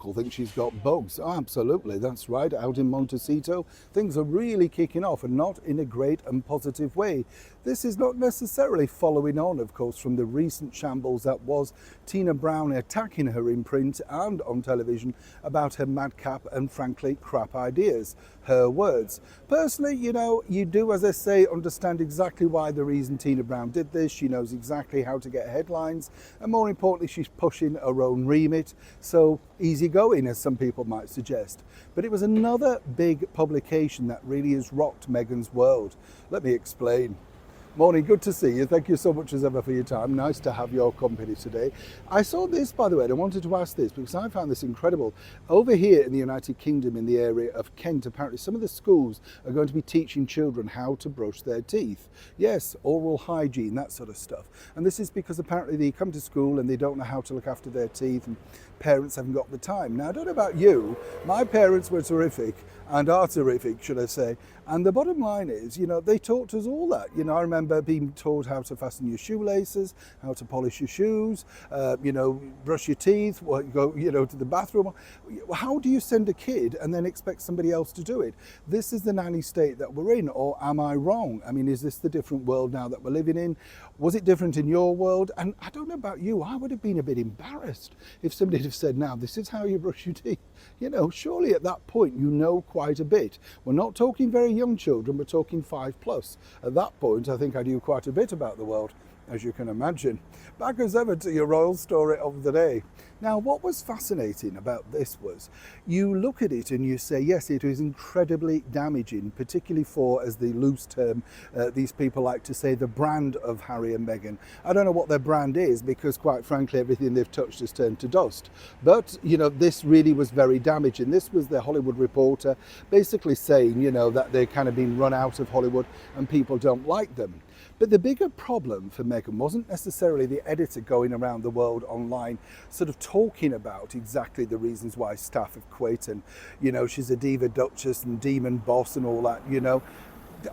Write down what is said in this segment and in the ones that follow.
Markle thinks she's got bugs. Oh, absolutely, that's right. Out in Montecito, things are really kicking off, and not in a great and positive way. This is not necessarily following on, of course, from the recent shambles that was Tina Brown attacking her in print and on television about her madcap and frankly crap ideas. Her words. Personally, you do, as I say, understand exactly why the reason Tina Brown did this. She knows exactly how to get headlines, and more importantly, she's pushing her own remit. So easy going, as some people might suggest. But it was another big publication that really has rocked Meghan's world. Let me explain. Morning, good to see you. Thank you so much as ever for your time. Nice to have your company today. I saw this, by the way, and I wanted to ask this because I found this incredible. Over here in the United Kingdom, in the area of Kent, apparently some of the schools are going to be teaching children how to brush their teeth. Yes, oral hygiene, that sort of stuff. And this is because apparently they come to school and they don't know how to look after their teeth, and parents haven't got the time. Now, I don't know about you, my parents were terrific, and are terrific, should I say. And the bottom line is, they taught us all that. I remember being taught how to fasten your shoelaces, how to polish your shoes, brush your teeth, go, to the bathroom. How do you send a kid and then expect somebody else to do it? This is the nanny state that we're in, or am I wrong? I mean, is this the different world now that we're living in? Was it different in your world? And I don't know about you, I would have been a bit embarrassed if somebody had said, now, this is how you brush your teeth. Surely at that point, quite a bit. We're not talking very young children, we're talking 5+. At that point, I think I knew quite a bit about the world, as you can imagine. Back as ever to your royal story of the day. Now, what was fascinating about this was, you look at it and you say, yes, it is incredibly damaging, particularly for, as the loose term, these people like to say, the brand of Harry and Meghan. I don't know what their brand is because, quite frankly, everything they've touched has turned to dust. But, this really was very damaging. This was the Hollywood Reporter basically saying, that they're kind of being run out of Hollywood and people don't like them. But the bigger problem for Meghan wasn't necessarily the editor going around the world online sort of talking about exactly the reasons why staff have quit and, she's a diva duchess and demon boss and all that,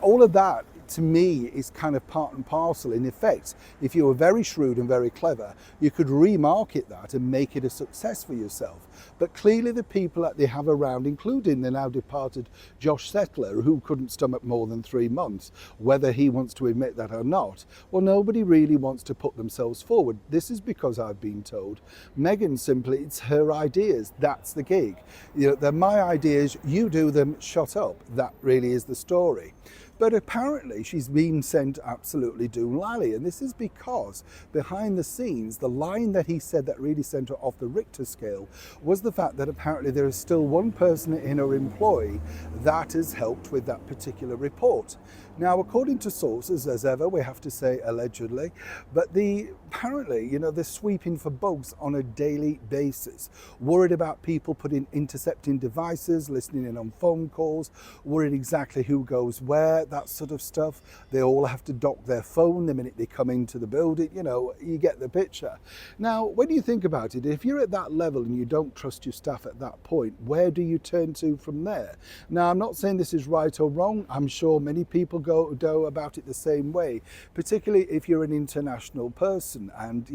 all of that to me is kind of part and parcel. In effect, if you were very shrewd and very clever, you could remarket that and make it a success for yourself. But clearly the people that they have around, including the now departed Josh Settler, who couldn't stomach more than 3 months, whether he wants to admit that or not, well, nobody really wants to put themselves forward. This is because I've been told Meghan simply, it's her ideas, that's the gig. They're my ideas, you do them, shut up. That really is the story. But apparently she's been sent absolutely doolally, and this is because behind the scenes, the line that he said that really sent her off the Richter scale was the fact that apparently there is still one person in her employ that has helped with that particular report. Now, according to sources, as ever, we have to say allegedly, but apparently, they're sweeping for bugs on a daily basis, worried about people putting intercepting devices, listening in on phone calls, worried exactly who goes where, that sort of stuff. They all have to dock their phone the minute they come into the building. You get the picture. Now, when you think about it, if you're at that level and you don't trust your staff at that point, where do you turn to from there? Now, I'm not saying this is right or wrong. I'm sure many people go about it the same way, particularly if you're an international person and,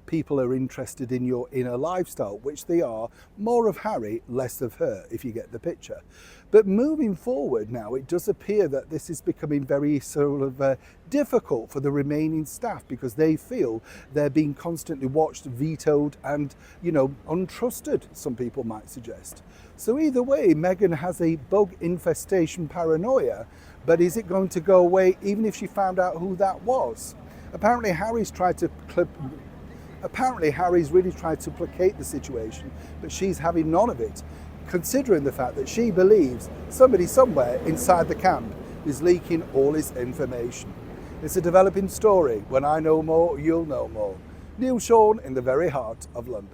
people are interested in your inner lifestyle, which they are. More of Harry, less of her, if you get the picture. But moving forward now, it does appear that this is becoming very sort of difficult for the remaining staff because they feel they're being constantly watched, vetoed and, untrusted, some people might suggest. So either way, Meghan has a bug infestation paranoia, but is it going to go away even if she found out who that was? Apparently Harry's really tried to placate the situation, but she's having none of it, considering the fact that she believes somebody somewhere inside the camp is leaking all his information. It's a developing story. When I know more, you'll know more. Neil Sean in the very heart of London.